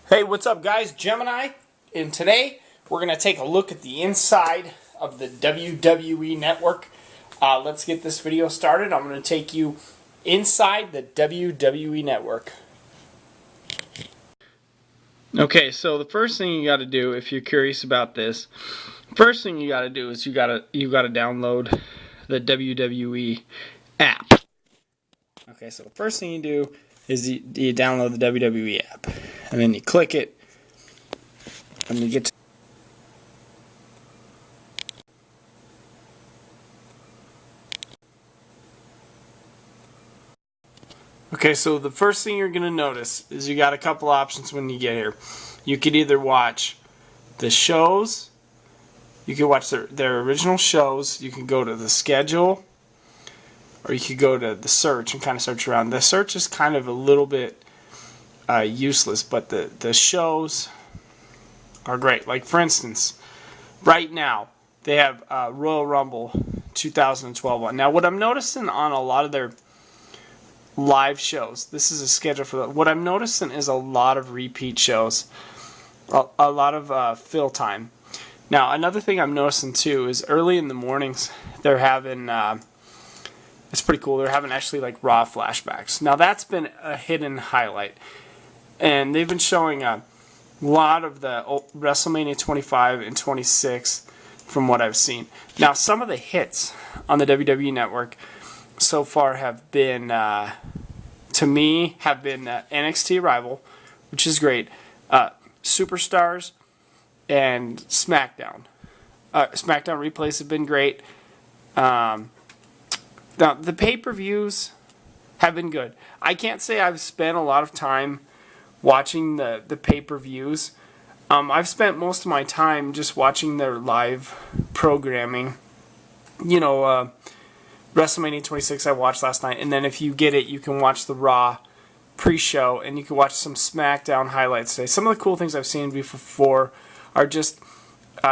Hey, what's up guys? Gemini, and today we're going to take a look at the inside of the WWE Network. Let's get this video started. I'm going to take you inside the WWE Network. Okay, so the first thing you got to do if you're curious about this, first thing you got to do is you got to download the WWE app. Okay, so the first thing you do is you download the WWE app, and then you click it, and you get to Okay, so the first thing you're going to notice is you got a couple options when you get here. You could either watch the shows, you could watch their original shows, you can go to the schedule, or you could go to the search and kind of search around. The search is kind of a little bit useless, but the shows are great. Like for instance, right now they have Royal Rumble 2012 on. Now what I'm noticing on a lot of their live shows, this is a schedule for that. What I'm noticing is a lot of repeat shows, a lot of fill time. Now another thing I'm noticing too is early in the mornings they're having it's pretty cool. They're having actually like Raw flashbacks. Now that's been a hidden highlight, and they've been showing a lot of the WrestleMania 25 and 26 from what I've seen. Now some of the hits on the WWE Network so far have been, to me, NXT Arrival, which is great, Superstars, and SmackDown. SmackDown replays have been great. Now, the pay-per-views have been good. I can't say I've spent a lot of time watching the pay-per-views. I've spent most of my time just watching their live programming. You know, WrestleMania 26 I watched last night, and then if you get it, you can watch the Raw pre-show, and you can watch some SmackDown highlights today. Some of the cool things I've seen before are just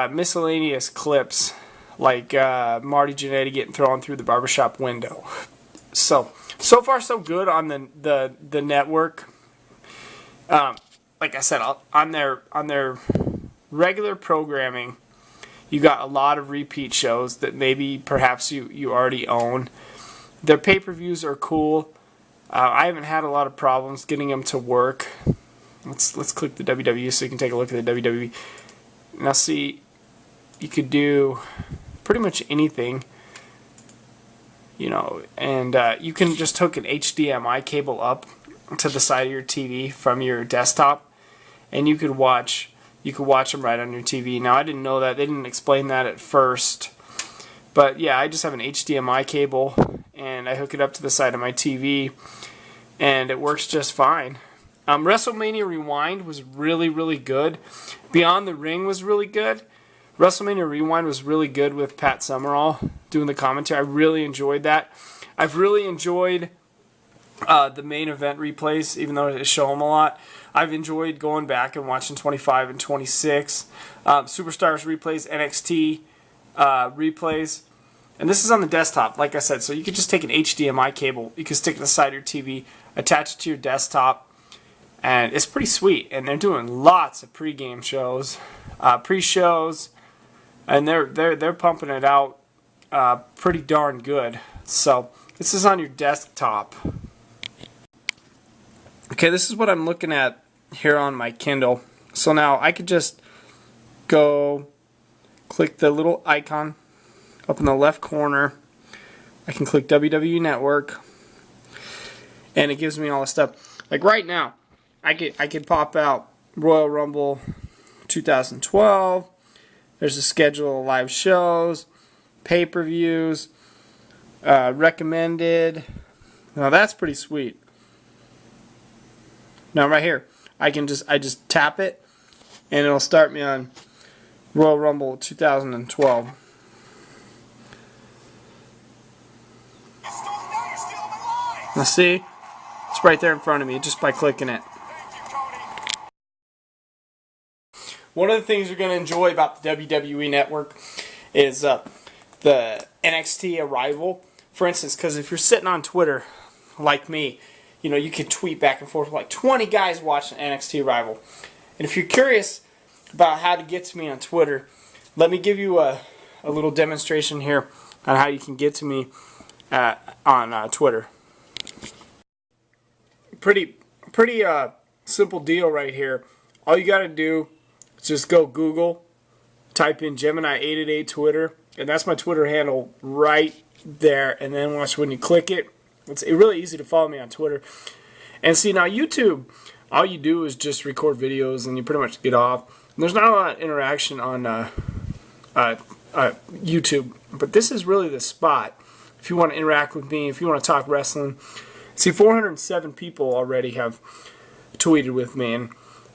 miscellaneous clips, like Marty Jannetty getting thrown through the barbershop window. So far so good on the network. Like I said, on their regular programming, you got a lot of repeat shows that maybe perhaps you already own. Their pay-per-views are cool. I haven't had a lot of problems getting them to work. Let's click the WWE so you can take a look at the WWE. Now see, you could do pretty much anything, you know, and you can just hook an HDMI cable up to the side of your TV from your desktop, and you could watch them right on your TV. Now I didn't know that, they didn't explain that at first, but yeah, I just have an HDMI cable and I hook it up to the side of my TV, and it works just fine. WrestleMania Rewind was really good. Beyond the Ring was really good. WrestleMania Rewind was really good with Pat Summerall doing the commentary. I really enjoyed that. I've really enjoyed the main event replays, even though I show them a lot. I've enjoyed going back and watching 25 and 26. Superstars replays, NXT replays. And this is on the desktop, like I said. So you could just take an HDMI cable. You can stick it to the side of your TV, attach it to your desktop. And it's pretty sweet. And they're doing lots of pre-game shows, pre-shows. And they're pumping it out pretty darn good. So this is on your desktop. Okay, this is what I'm looking at here on my Kindle. So now I could just go click the little icon up in the left corner. I can click WWE Network, and it gives me all the stuff. Like right now, I could pop out Royal Rumble 2012. There's a schedule of live shows, pay-per-views, recommended. Now that's pretty sweet. Now right here, I just tap it, and it'll start me on Royal Rumble 2012. Now see, it's right there in front of me just by clicking it. One of the things you're going to enjoy about the WWE Network is the NXT Arrival. For instance, because if you're sitting on Twitter, like me, you know, you can tweet back and forth with like 20 guys watching NXT Arrival. And if you're curious about how to get to me on Twitter, let me give you a little demonstration here on how you can get to me on Twitter. Pretty simple deal right here. All you got to do is just go Google, type in Gemini888 Twitter, and that's my Twitter handle right there. And then watch when you click it. It's really easy to follow me on Twitter. And see, now YouTube, all you do is just record videos and you pretty much get off. And there's not a lot of interaction on YouTube, but this is really the spot if you want to interact with me, if you want to talk wrestling. See, 407 people already have tweeted with me, and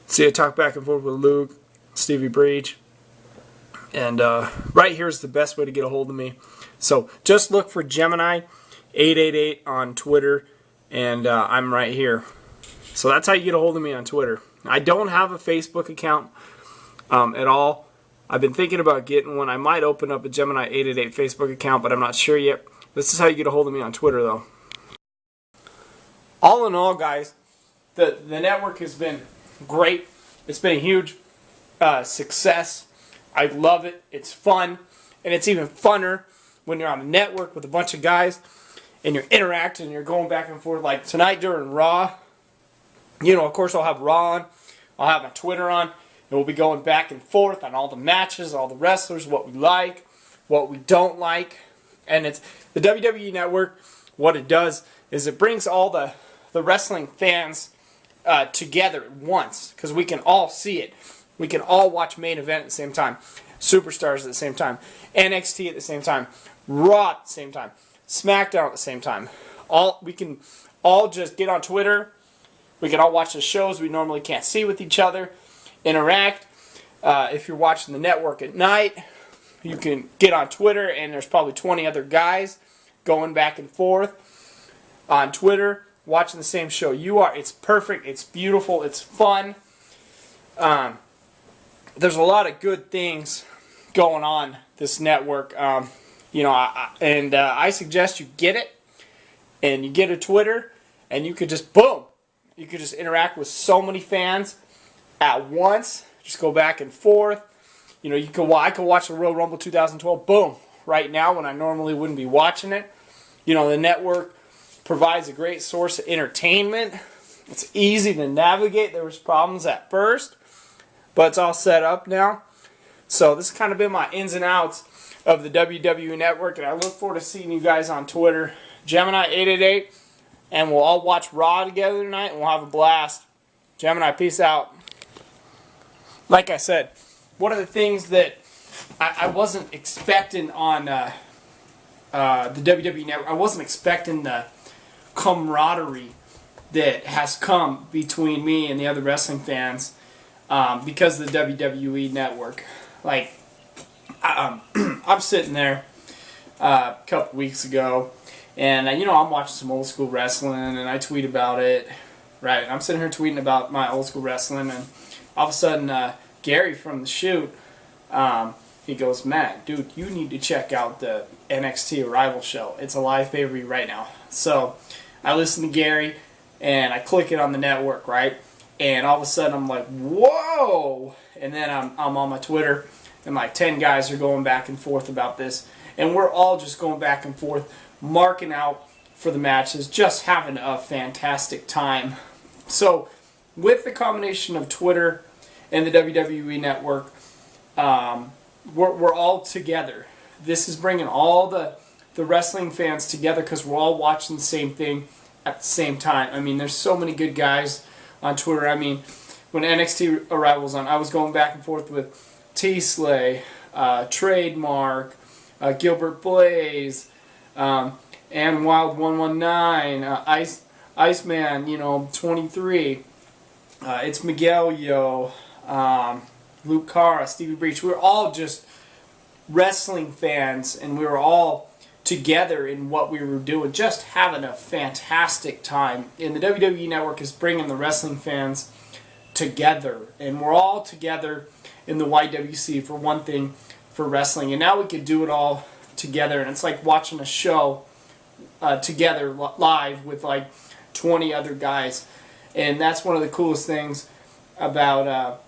see, I talk back and forth with Luke, Stevie Breach, and right here is the best way to get a hold of me. So just look for Gemini888 on Twitter, and I'm right here. So that's how you get a hold of me on Twitter. I don't have a Facebook account at all. I've been thinking about getting one. I might open up a Gemini888 Facebook account, but I'm not sure yet. This is how you get a hold of me on Twitter, though. All in all, guys, the network has been great. It's been a huge success. I love it. It's fun. And it's even funner when you're on a network with a bunch of guys and you're interacting and you're going back and forth. Like tonight during Raw, you know, of course I'll have Raw on. I'll have my Twitter on. And we'll be going back and forth on all the matches, all the wrestlers, what we like, what we don't like. And it's the WWE Network. What it does is it brings all the wrestling fans together at once, because we can all see it. We can all watch main event at the same time, Superstars at the same time, NXT at the same time, Raw at the same time, SmackDown at the same time. We can all just get on Twitter. We can all watch the shows we normally can't see with each other, interact. If you're watching the network at night, you can get on Twitter, and there's probably 20 other guys going back and forth on Twitter, watching the same show you are. It's perfect. It's beautiful. It's fun. There's a lot of good things going on this network. You know, I suggest you get it, and you get a Twitter, and you could just boom. You could just interact with so many fans at once. Just go back and forth. You know, I could watch the Royal Rumble 2012. Boom, right now when I normally wouldn't be watching it. You know, the network provides a great source of entertainment. It's easy to navigate. There was problems at first, but it's all set up now. So this has kind of been my ins and outs of the WWE Network, and I look forward to seeing you guys on Twitter. Gemini888, and we'll all watch Raw together tonight, and we'll have a blast. Gemini, peace out. Like I said, one of the things that I wasn't expecting on the WWE Network, I wasn't expecting the camaraderie that has come between me and the other wrestling fans because of the WWE Network. Like, I'm sitting there a couple weeks ago, and you know, I'm watching some old school wrestling, and I tweet about it. Right, I'm sitting here tweeting about my old school wrestling, and all of a sudden, Gary from the shoot, he goes, "Matt, dude, you need to check out the NXT Arrival show. It's a live pay-per-view right now." So I listen to Gary, and I click it on the network, right? And all of a sudden, I'm like, "Whoa!" And then I'm on my Twitter, and like 10 guys are going back and forth about this, and we're all just going back and forth, marking out for the matches, just having a fantastic time. So with the combination of Twitter and the WWE Network, we're all together. This is bringing all the wrestling fans together because we're all watching the same thing at the same time. I mean, there's so many good guys on Twitter. I mean, when NXT Arrival was on, I was going back and forth with T-Slay, Trademark, Gilbert Blaze, and Wild 119, Iceman, you know, 23. It's Miguel Yo, Luke Cara, Stevie Breach. We were all just wrestling fans, and we were all together in what we were doing, just having a fantastic time. And the WWE Network is bringing the wrestling fans together, and we're all together in the YWC for one thing, for wrestling. And now we can do it all together, and it's like watching a show together live with like 20 other guys. And that's one of the coolest things about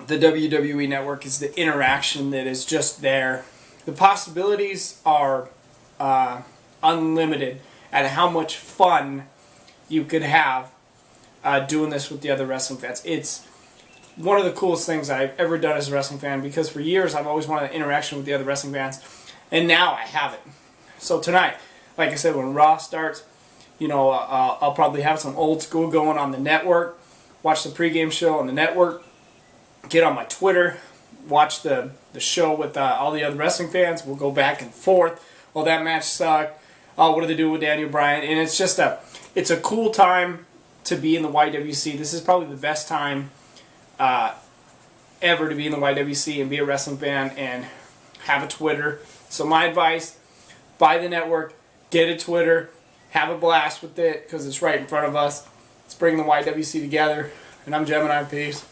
the WWE Network is the interaction that is just there. The possibilities are unlimited at how much fun you could have doing this with the other wrestling fans. It's one of the coolest things I've ever done as a wrestling fan, because for years I've always wanted interaction with the other wrestling fans, and now I have it. So tonight, like I said, when Raw starts, I'll probably have some old school going on the network, watch the pregame show on the network, get on my Twitter, watch the show with all the other wrestling fans. We'll go back and forth. Oh, that match sucked. Oh, what did they do with Daniel Bryan? And it's just it's a cool time to be in the YWC. This is probably the best time ever to be in the YWC and be a wrestling fan and have a Twitter. So my advice, buy the network, get a Twitter, have a blast with it, because it's right in front of us. Let's bring the YWC together. And I'm Gemini. Peace.